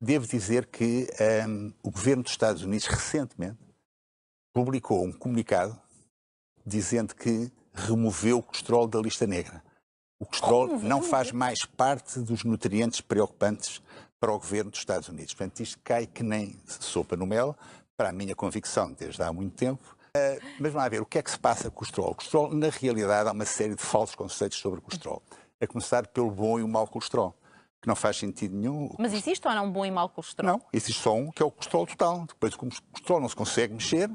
devo dizer que o governo dos Estados Unidos recentemente publicou um comunicado dizendo que removeu o colesterol da lista negra. O colesterol não faz mais parte dos nutrientes preocupantes para o governo dos Estados Unidos. Portanto, isto cai que nem sopa no mel, para a minha convicção, desde há muito tempo. Mas vamos lá ver, o que é que se passa com o colesterol? O colesterol, na realidade, há uma série de falsos conceitos sobre o colesterol. A começar pelo bom e o mau colesterol, que não faz sentido nenhum. Mas existe ou não bom e mau colesterol? Não, existe só um, que é o colesterol total. Depois, como o colesterol não se consegue mexer,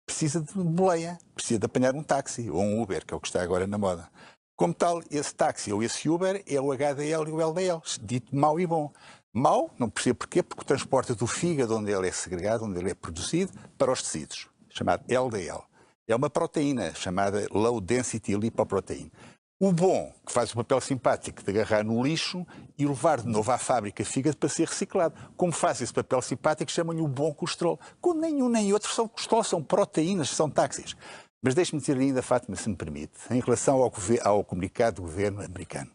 precisa de boleia, precisa de apanhar um táxi ou um Uber, que é o que está agora na moda. Como tal, esse táxi ou esse Uber é o HDL e o LDL, dito mau e bom. Mau, não percebo porquê, porque transporta do fígado, onde ele é segregado, onde ele é produzido, para os tecidos, chamado LDL. É uma proteína chamada Low Density Lipoprotein. O bom, que faz o papel simpático de agarrar no lixo e levar de novo à fábrica fígado para ser reciclado. Como faz esse papel simpático, chamam-lhe o bom colesterol. Como nenhum nem outro são colesterol, são proteínas, são táxis. Mas deixe-me dizer ainda, Fátima, se me permite, em relação ao comunicado do governo americano.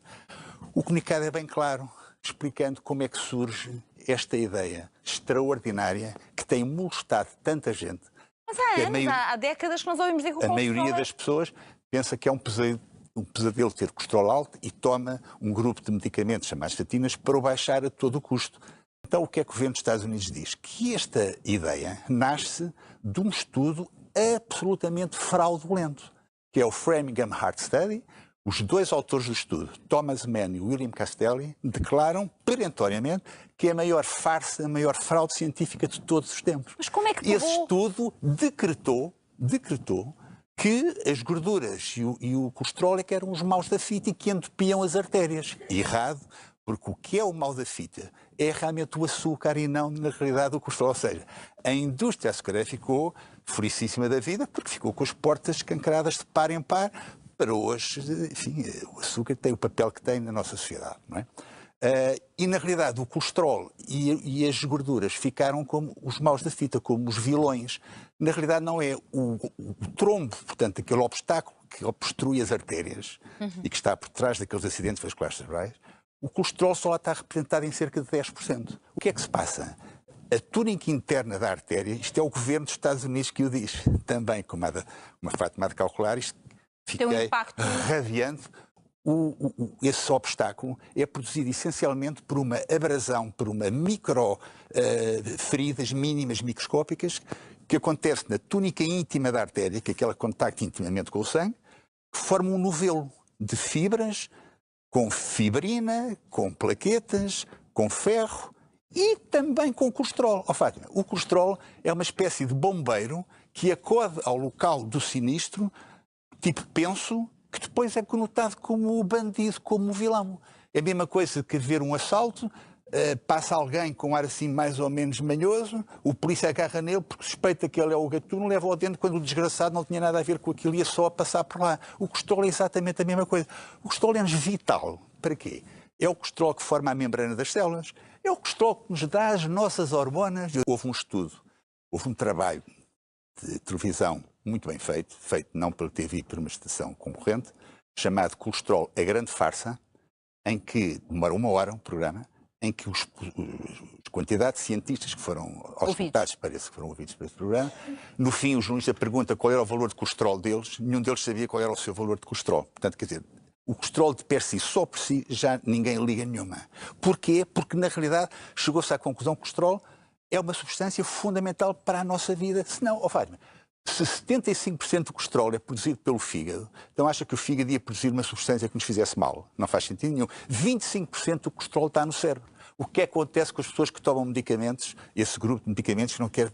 O comunicado é bem claro, explicando como é que surge esta ideia extraordinária que tem molestado tanta gente. Mas há anos, há décadas que nós ouvimos dizer que o a maioria das pessoas pensa que é um pesadelo ter colesterol alto e toma um grupo de medicamentos chamados estatinas para o baixar a todo o custo. Então o que é que o governo dos Estados Unidos diz? Que esta ideia nasce de um estudo absolutamente fraudulento, que é o Framingham Heart Study. Os dois autores do estudo, Thomas Mann e William Castelli, declaram perentoriamente que é a maior farsa, a maior fraude científica de todos os tempos. Mas como é que Esse estudo decretou que as gorduras e o colesterol é que eram os maus da fita e que entupiam as artérias. Errado, porque o que é o mal da fita é realmente o açúcar e não, na realidade, o colesterol. Ou seja, a indústria açucareira ficou furicíssima da vida porque ficou com as portas escancaradas de par em par para hoje, enfim, o açúcar tem o papel que tem na nossa sociedade, não é? E, na realidade, o colesterol e as gorduras ficaram como os maus da fita, como os vilões. Na realidade, não é o trombo, portanto, aquele obstáculo que obstrui as artérias e que está por trás daqueles acidentes vasculares cerebrais. O colesterol só lá está representado em cerca de 10%. O que é que se passa? A túnica interna da artéria, isto é o governo dos Estados Unidos que o diz, também, como uma Fátima de calcular, isto fiquei tem um impacto radiante. Esse obstáculo é produzido essencialmente por uma abrasão, por uma feridas mínimas microscópicas que acontece na túnica íntima da artéria, que é aquela que contacta intimamente com o sangue, que forma um novelo de fibras com fibrina, com plaquetas, com ferro e também com colesterol. Fátima, o colesterol é uma espécie de bombeiro que acode ao local do sinistro, tipo penso, que depois é conotado como o bandido, como o vilão. É a mesma coisa que ver um assalto, passa alguém com ar assim mais ou menos manhoso, o polícia agarra nele porque suspeita que ele é o gatuno, leva-o dentro quando o desgraçado não tinha nada a ver com aquilo e ia só a passar por lá. O colesterol é exatamente a mesma coisa. O colesterol é-nos vital. Para quê? É o colesterol que forma a membrana das células, é o colesterol que nos dá as nossas hormonas. Houve um estudo, houve um trabalho de televisão muito bem feito, feito não pela TV, por uma estação concorrente, chamado Colesterol, a Grande Farsa, em que demora 1 hora um programa, em que a quantidade de cientistas que foram auscultados, parece que foram ouvidos para esse programa, no fim o jornalista pergunta qual era o valor de colesterol deles, nenhum deles sabia qual era o seu valor de colesterol. Portanto, quer dizer, o colesterol de per si, só por si, já ninguém liga nenhuma. Porquê? Porque, na realidade, chegou-se à conclusão que o colesterol é uma substância fundamental para a nossa vida. Senão, Fátima, se 75% do colesterol é produzido pelo fígado, então acha que o fígado ia produzir uma substância que nos fizesse mal? Não faz sentido nenhum. 25% do colesterol está no cérebro. O que é que acontece com as pessoas que tomam medicamentos, esse grupo de medicamentos que não quer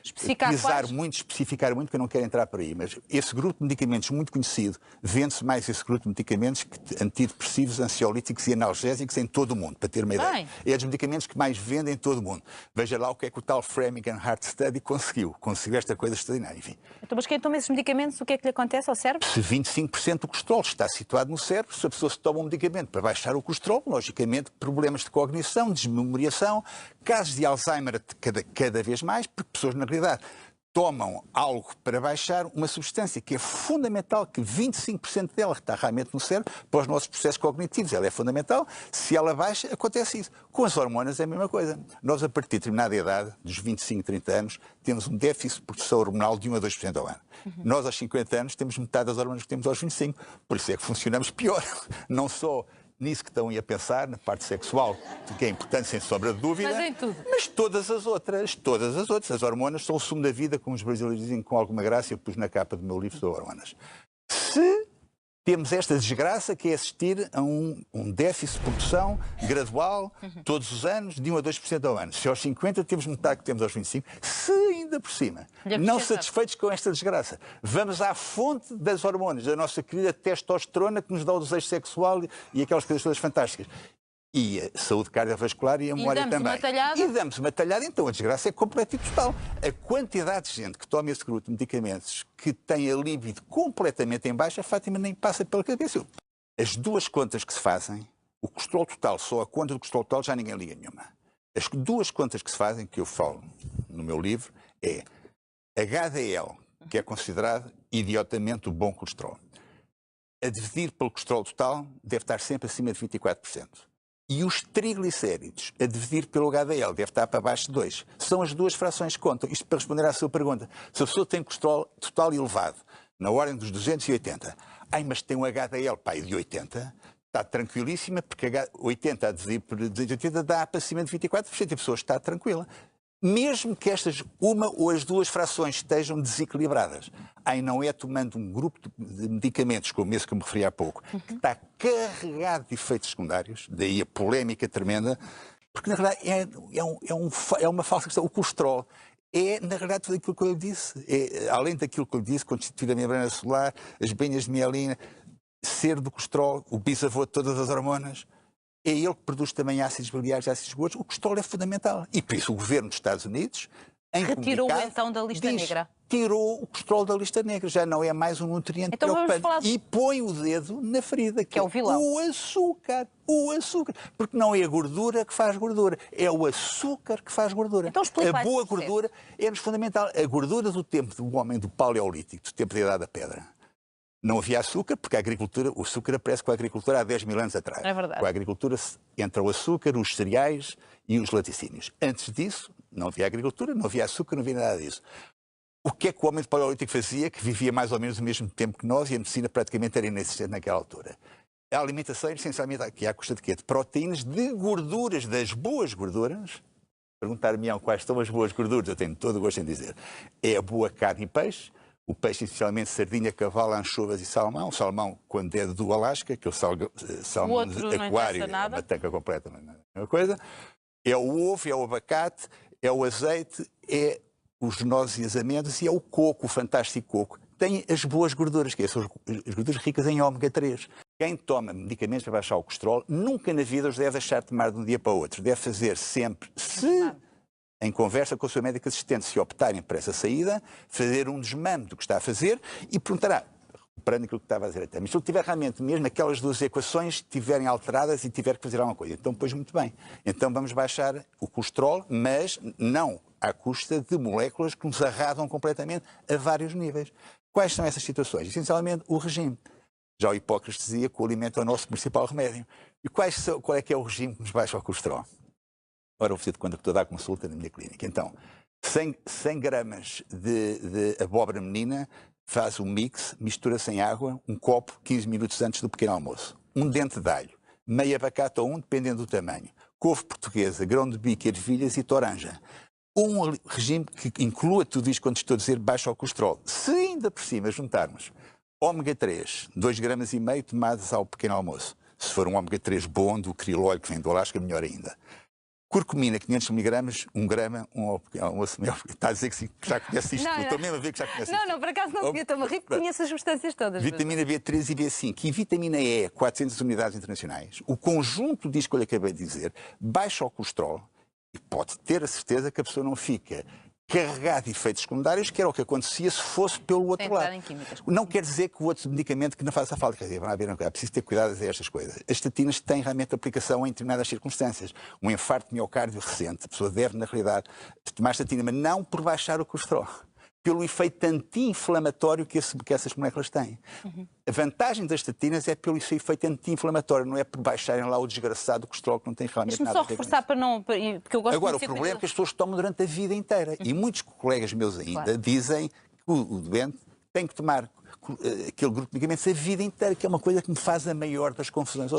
especificar muito, que eu não quero entrar por aí, mas esse grupo de medicamentos muito conhecido, vende-se mais esse grupo de medicamentos que antidepressivos, ansiolíticos e analgésicos em todo o mundo, para ter uma ideia. É dos medicamentos que mais vendem em todo o mundo. Veja lá o que é que o tal Framingham Heart Study conseguiu esta coisa extraordinária, enfim. Então, mas quem toma esses medicamentos, o que é que lhe acontece ao cérebro? Se 25% do colesterol está situado no cérebro, se a pessoa se toma um medicamento para baixar o colesterol, logicamente problemas de cognição, desmemoriação, casos de Alzheimer cada vez mais, porque pessoas, na realidade, tomam algo para baixar uma substância que é fundamental, que 25% dela está realmente no cérebro para os nossos processos cognitivos. Ela é fundamental. Se ela baixa, acontece isso. Com as hormonas é a mesma coisa. Nós, a partir de determinada idade, dos 25, 30 anos, temos um déficit de produção hormonal de 1 a 2% ao ano. Nós, aos 50 anos, temos metade das hormonas que temos aos 25. Por isso é que funcionamos pior. Não só nisso que estão a pensar, na parte sexual, que é importante, sem sombra de dúvida, mas em tudo. Mas todas as outras. As hormonas são o sumo da vida, como os brasileiros dizem com alguma graça, eu pus na capa do meu livro sobre hormonas. Se temos esta desgraça que é assistir a um déficit de produção gradual, todos os anos, de 1 a 2% ao ano. Se aos 50 temos metade que temos aos 25, se ainda por cima, não satisfeitos com esta desgraça, vamos à fonte das hormonas, da nossa querida testosterona que nos dá o desejo sexual e aquelas coisas todas fantásticas. E a saúde cardiovascular e a memória também. E damos uma talhada, então a desgraça é completa e total. A quantidade de gente que toma esse grupo de medicamentos que tem a libido completamente em baixa, a Fátima nem passa pela cabeça. As duas contas que se fazem, o colesterol total, só a conta do colesterol total já ninguém liga nenhuma. As duas contas que se fazem, que eu falo no meu livro, é HDL, que é considerado idiotamente o bom colesterol. A dividir pelo colesterol total deve estar sempre acima de 24%. E os triglicéridos, a dividir pelo HDL, deve estar para baixo de 2. São as duas frações que contam. Isto para responder à sua pergunta. Se a pessoa tem colesterol total elevado, na ordem dos 280, mas tem um HDL de 80, está tranquilíssima, porque 80 a dividir por 280 dá para cima de 24%. E a pessoa está tranquila. Mesmo que estas, uma ou as duas frações estejam desequilibradas. Não é tomando um grupo de medicamentos, como esse que eu me referi há pouco, que está carregado de efeitos secundários, daí a polémica tremenda, porque na verdade é uma falsa questão. O colesterol é, na realidade, tudo aquilo que eu lhe disse. Além daquilo que eu lhe disse, constituir a membrana celular, as bainhas de mielina, ser do colesterol, o bisavô de todas as hormonas. É ele que produz também ácidos biliares e ácidos gordos. O colesterol é fundamental. E por isso o governo dos Estados Unidos, retirou então da lista negra. Tirou o colesterol da lista negra. Já não é mais um nutriente então preocupante. E põe o dedo na ferida, que é o vilão. O açúcar. O açúcar. Porque não é a gordura que faz gordura. É o açúcar que faz gordura. Então, a boa gordura é-nos fundamental. A gordura do tempo do homem do Paleolítico, do tempo da Idade da Pedra. Não havia açúcar, porque o açúcar aparece com a agricultura há 10 mil anos atrás. É verdade. Com a agricultura entra o açúcar, os cereais e os laticínios. Antes disso, não havia agricultura, não havia açúcar, não havia nada disso. O que é que o homem do Paleolítico fazia, que vivia mais ou menos o mesmo tempo que nós, e a medicina praticamente era inexistente naquela altura? A alimentação era essencialmente aqui à custa de quê? De proteínas, de gorduras, das boas gorduras. Perguntar-me quais são as boas gorduras, eu tenho todo o gosto em dizer. É a boa carne e peixe. O peixe, essencialmente, sardinha, cavalo, anchovas e salmão. O salmão, quando é do Alasca, que é o salmão de aquário, é uma tanca completa, mas não é a mesma coisa. É o ovo, é o abacate, é o azeite, é os nozes e as amêndoas e é o coco, o fantástico coco. Tem as boas gorduras, que são as gorduras ricas em ômega 3. Quem toma medicamentos para baixar o colesterol, nunca na vida os deve deixar de tomar de um dia para o outro. Deve fazer sempre, em conversa com o seu médico assistente, se optarem por essa saída, fazer um desmame do que está a fazer e perguntará, reparando aquilo que estava a dizer até, mas se ele tiver realmente mesmo aquelas duas equações estiverem alteradas e tiver que fazer alguma coisa, então pois muito bem. Então vamos baixar o colesterol, mas não à custa de moléculas que nos arrasam completamente a vários níveis. Quais são essas situações? Essencialmente o regime. Já o Hipócrates dizia que o alimento é o nosso principal remédio. E qual é que é o regime que nos baixa o colesterol? Ora, vou fazer de conta que estou a dar consulta na minha clínica. Então, 100 gramas de abóbora menina, faz um mix, mistura-se em água, um copo, 15 minutos antes do pequeno almoço. Um dente de alho, meio abacate ou dependendo do tamanho. Couve portuguesa, grão de bico, ervilhas e toranja. Um regime que inclua tudo isto quando estou a dizer baixa o colesterol. Se ainda por cima juntarmos ômega 3, 2,5 gramas tomados ao pequeno almoço. Se for um ômega 3 bom, do krill que vem do Alasca, melhor ainda. Curcumina, 500 miligramas, 1 grama, está a dizer que já conhece isto. Estou mesmo a ver que já conhece isto. Não, por acaso não conheço, estou-me a rir porque conheço as substâncias todas. Vitamina B3 e B5 e vitamina E, 400 unidades internacionais. O conjunto disto que eu lhe acabei de dizer baixa o colesterol e pode ter a certeza que a pessoa não fica carregado de efeitos secundários, que era o que acontecia se fosse pelo outro lado. Não quer dizer que o outro medicamento que não faça falta. Quer dizer, é preciso ter cuidado a estas coisas. As estatinas têm realmente aplicação em determinadas circunstâncias. Um infarto de miocárdio recente, a pessoa deve, na realidade, tomar estatina, mas não por baixar o colesterol. pelo efeito anti-inflamatório que essas moléculas têm. A vantagem das estatinas é pelo seu efeito anti-inflamatório, não é por baixarem lá o desgraçado colesterol que não tem realmente Deixa-me nada só a ver com reforçar isso. para não... Porque eu gosto Agora, o de ser problema é que as pessoas tomam durante a vida inteira. E muitos colegas meus ainda dizem que o doente tem que tomar aquele grupo de medicamentos a vida inteira, que é uma coisa que me faz a maior das confusões.